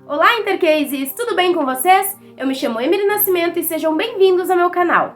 Olá, Intercases! Tudo bem com vocês? Eu me chamo Emily Nascimento e sejam bem-vindos ao meu canal.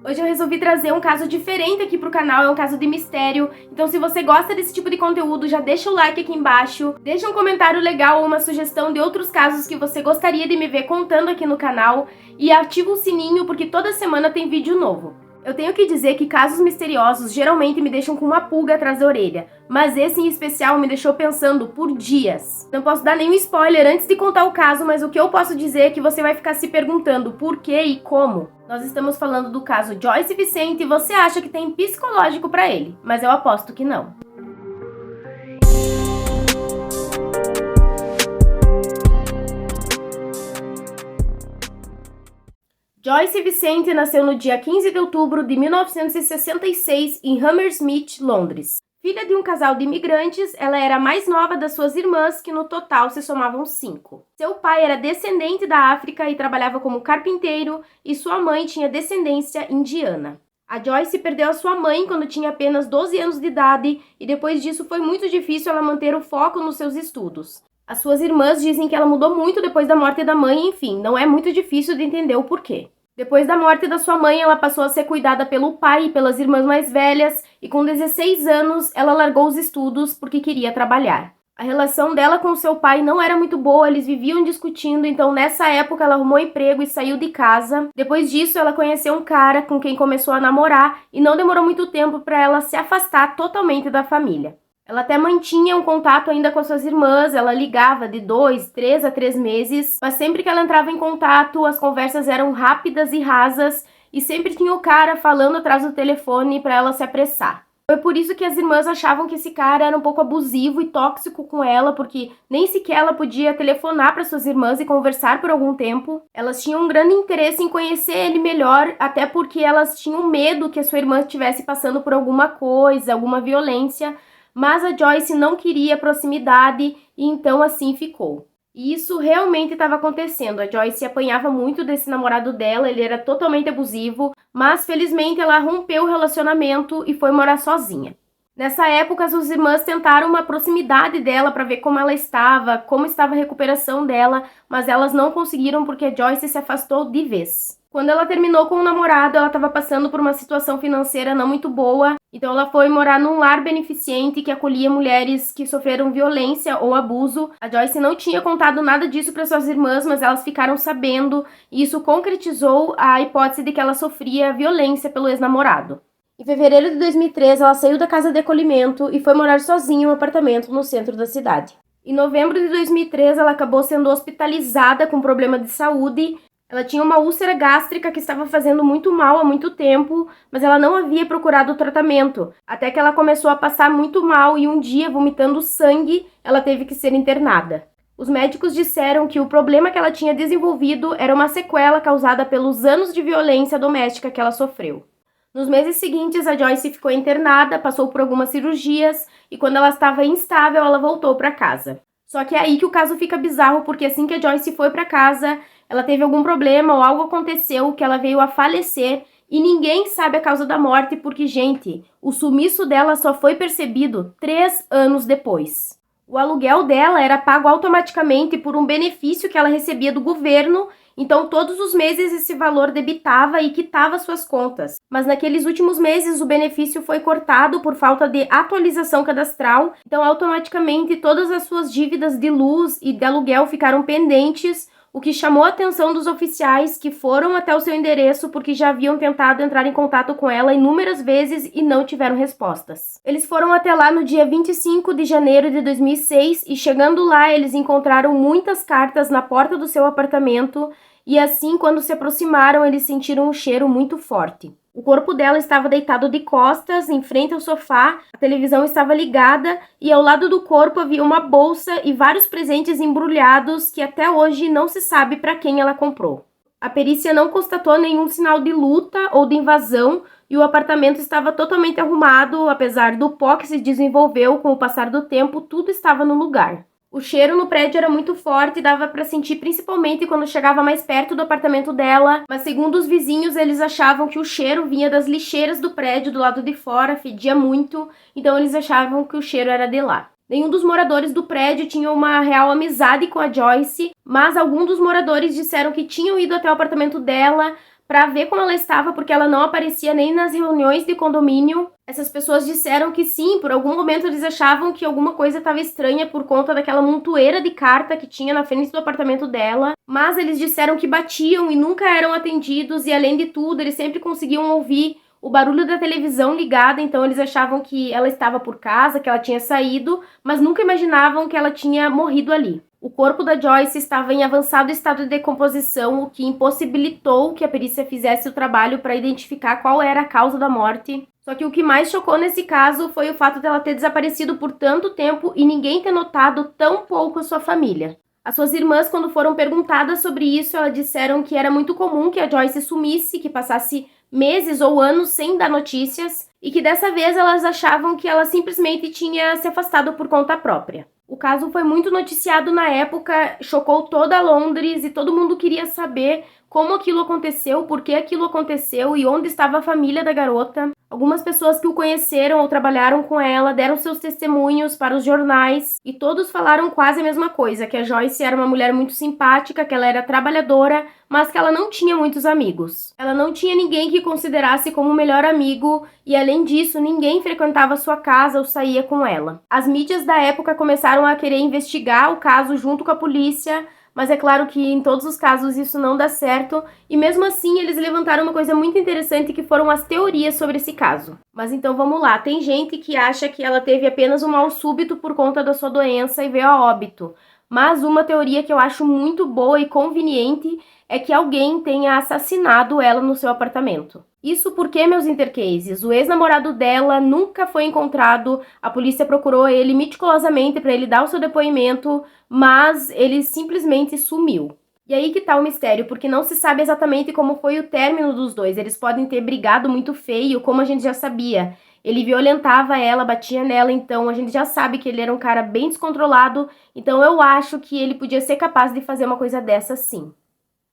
Hoje eu resolvi trazer um caso diferente aqui pro canal, é um caso de mistério, então se você gosta desse tipo de conteúdo, já deixa o like aqui embaixo, deixa um comentário legal ou uma sugestão de outros casos que você gostaria de me ver contando aqui no canal e ativa o sininho porque toda semana tem vídeo novo. Eu tenho que dizer que casos misteriosos geralmente me deixam com uma pulga atrás da orelha, mas esse em especial me deixou pensando por dias. Não posso dar nenhum spoiler antes de contar o caso, mas o que eu posso dizer é que você vai ficar se perguntando por que e como. Nós estamos falando do caso Joyce Vicente e você acha que tem psicológico pra ele, mas eu aposto que não. Joyce Vicente nasceu no dia 15 de outubro de 1966 em Hammersmith, Londres. Filha de um casal de imigrantes, ela era a mais nova das suas irmãs, que no total se somavam 5. Seu pai era descendente da África e trabalhava como carpinteiro, e sua mãe tinha descendência indiana. A Joyce perdeu a sua mãe quando tinha apenas 12 anos de idade, e depois disso foi muito difícil ela manter o foco nos seus estudos. As suas irmãs dizem que ela mudou muito depois da morte da mãe, enfim, não é muito difícil de entender o porquê. Depois da morte da sua mãe, ela passou a ser cuidada pelo pai e pelas irmãs mais velhas, e com 16 anos, ela largou os estudos porque queria trabalhar. A relação dela com seu pai não era muito boa, eles viviam discutindo, então nessa época ela arrumou emprego e saiu de casa. Depois disso, ela conheceu um cara com quem começou a namorar, e não demorou muito tempo para ela se afastar totalmente da família. Ela até mantinha um contato ainda com as suas irmãs, ela ligava de 2, 3 a 3 meses, mas sempre que ela entrava em contato, as conversas eram rápidas e rasas, e sempre tinha o cara falando atrás do telefone para ela se apressar. Foi por isso que as irmãs achavam que esse cara era um pouco abusivo e tóxico com ela, porque nem sequer ela podia telefonar para suas irmãs e conversar por algum tempo. Elas tinham um grande interesse em conhecer ele melhor, até porque elas tinham medo que a sua irmã estivesse passando por alguma coisa, alguma violência, mas a Joyce não queria proximidade e então assim ficou. E isso realmente estava acontecendo. A Joyce apanhava muito desse namorado dela, ele era totalmente abusivo, mas felizmente ela rompeu o relacionamento e foi morar sozinha. Nessa época, as suas irmãs tentaram uma proximidade dela para ver como ela estava, como estava a recuperação dela, mas elas não conseguiram porque a Joyce se afastou de vez. Quando ela terminou com o namorado, ela estava passando por uma situação financeira não muito boa, então ela foi morar num lar beneficente que acolhia mulheres que sofreram violência ou abuso. A Joyce não tinha contado nada disso para suas irmãs, mas elas ficaram sabendo, e isso concretizou a hipótese de que ela sofria violência pelo ex-namorado. Em fevereiro de 2003, ela saiu da casa de acolhimento e foi morar sozinha em um apartamento no centro da cidade. Em novembro de 2003, ela acabou sendo hospitalizada com problema de saúde. Ela tinha uma úlcera gástrica que estava fazendo muito mal há muito tempo, mas ela não havia procurado o tratamento, até que ela começou a passar muito mal e um dia, vomitando sangue, ela teve que ser internada. Os médicos disseram que o problema que ela tinha desenvolvido era uma sequela causada pelos anos de violência doméstica que ela sofreu. Nos meses seguintes, a Joyce ficou internada, passou por algumas cirurgias e quando ela estava instável, ela voltou para casa. Só que é aí que o caso fica bizarro, porque assim que a Joyce foi para casa, ela teve algum problema ou algo aconteceu que ela veio a falecer e ninguém sabe a causa da morte porque, gente, o sumiço dela só foi percebido 3 anos depois. O aluguel dela era pago automaticamente por um benefício que ela recebia do governo, então todos os meses esse valor debitava e quitava suas contas. Mas naqueles últimos meses o benefício foi cortado por falta de atualização cadastral, então automaticamente todas as suas dívidas de luz e de aluguel ficaram pendentes, o que chamou a atenção dos oficiais que foram até o seu endereço porque já haviam tentado entrar em contato com ela inúmeras vezes e não tiveram respostas. Eles foram até lá no dia 25 de janeiro de 2006 e chegando lá eles encontraram muitas cartas na porta do seu apartamento e assim quando se aproximaram eles sentiram um cheiro muito forte. O corpo dela estava deitado de costas, em frente ao sofá, a televisão estava ligada e ao lado do corpo havia uma bolsa e vários presentes embrulhados que até hoje não se sabe para quem ela comprou. A perícia não constatou nenhum sinal de luta ou de invasão e o apartamento estava totalmente arrumado, apesar do pó que se desenvolveu com o passar do tempo, tudo estava no lugar. O cheiro no prédio era muito forte e dava para sentir principalmente quando chegava mais perto do apartamento dela, mas segundo os vizinhos, eles achavam que o cheiro vinha das lixeiras do prédio do lado de fora, fedia muito, então eles achavam que o cheiro era de lá. Nenhum dos moradores do prédio tinha uma real amizade com a Joyce, mas alguns dos moradores disseram que tinham ido até o apartamento dela para ver como ela estava, porque ela não aparecia nem nas reuniões de condomínio. Essas pessoas disseram que sim, por algum momento eles achavam que alguma coisa estava estranha por conta daquela montoeira de carta que tinha na frente do apartamento dela, mas eles disseram que batiam e nunca eram atendidos, e além de tudo, eles sempre conseguiam ouvir o barulho da televisão ligada, então eles achavam que ela estava por casa, que ela tinha saído, mas nunca imaginavam que ela tinha morrido ali. O corpo da Joyce estava em avançado estado de decomposição, o que impossibilitou que a perícia fizesse o trabalho para identificar qual era a causa da morte. Só que o que mais chocou nesse caso foi o fato dela ter desaparecido por tanto tempo e ninguém ter notado tão pouco a sua família. As suas irmãs, quando foram perguntadas sobre isso, elas disseram que era muito comum que a Joyce sumisse, que passasse meses ou anos sem dar notícias, e que dessa vez elas achavam que ela simplesmente tinha se afastado por conta própria. O caso foi muito noticiado na época, chocou toda Londres e todo mundo queria saber como aquilo aconteceu, por que aquilo aconteceu e onde estava a família da garota. Algumas pessoas que o conheceram ou trabalharam com ela deram seus testemunhos para os jornais e todos falaram quase a mesma coisa, que a Joyce era uma mulher muito simpática, que ela era trabalhadora, mas que ela não tinha muitos amigos. Ela não tinha ninguém que considerasse como melhor amigo e, além disso, ninguém frequentava sua casa ou saía com ela. As mídias da época começaram a querer investigar o caso junto com a polícia, mas é claro que em todos os casos isso não dá certo, e mesmo assim eles levantaram uma coisa muito interessante que foram as teorias sobre esse caso. Mas então vamos lá, tem gente que acha que ela teve apenas um mal súbito por conta da sua doença e veio a óbito, mas uma teoria que eu acho muito boa e conveniente é que alguém tenha assassinado ela no seu apartamento. Isso porque, meus intercases, o ex-namorado dela nunca foi encontrado, a polícia procurou ele meticulosamente para ele dar o seu depoimento, mas ele simplesmente sumiu. E aí que tá o mistério, porque não se sabe exatamente como foi o término dos dois. Eles podem ter brigado muito feio, como a gente já sabia. Ele violentava ela, batia nela, então a gente já sabe que ele era um cara bem descontrolado, então eu acho que ele podia ser capaz de fazer uma coisa dessa sim.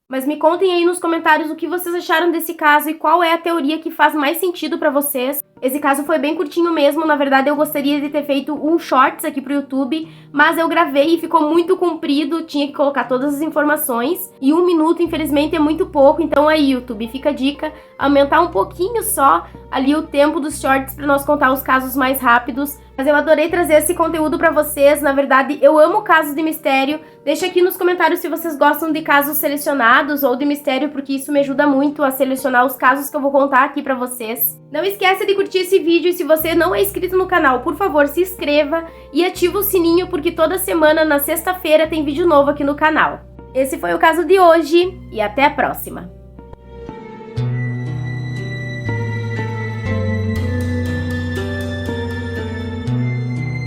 Mas me contem aí nos comentários o que vocês acharam desse caso e qual é a teoria que faz mais sentido pra vocês. Esse caso foi bem curtinho mesmo, na verdade eu gostaria de ter feito um shorts aqui pro YouTube, mas eu gravei e ficou muito comprido, tinha que colocar todas as informações, e 1 minuto infelizmente é muito pouco, então aí YouTube, fica a dica, aumentar um pouquinho só ali o tempo dos shorts pra nós contar os casos mais rápidos. Mas eu adorei trazer esse conteúdo pra vocês, na verdade eu amo casos de mistério. Deixa aqui nos comentários se vocês gostam de casos selecionados ou de mistério, porque isso me ajuda muito a selecionar os casos que eu vou contar aqui pra vocês. Não esqueça de curtir esse vídeo e se você não é inscrito no canal, por favor se inscreva e ativa o sininho, porque toda semana na sexta-feira tem vídeo novo aqui no canal. Esse foi o caso de hoje e até a próxima!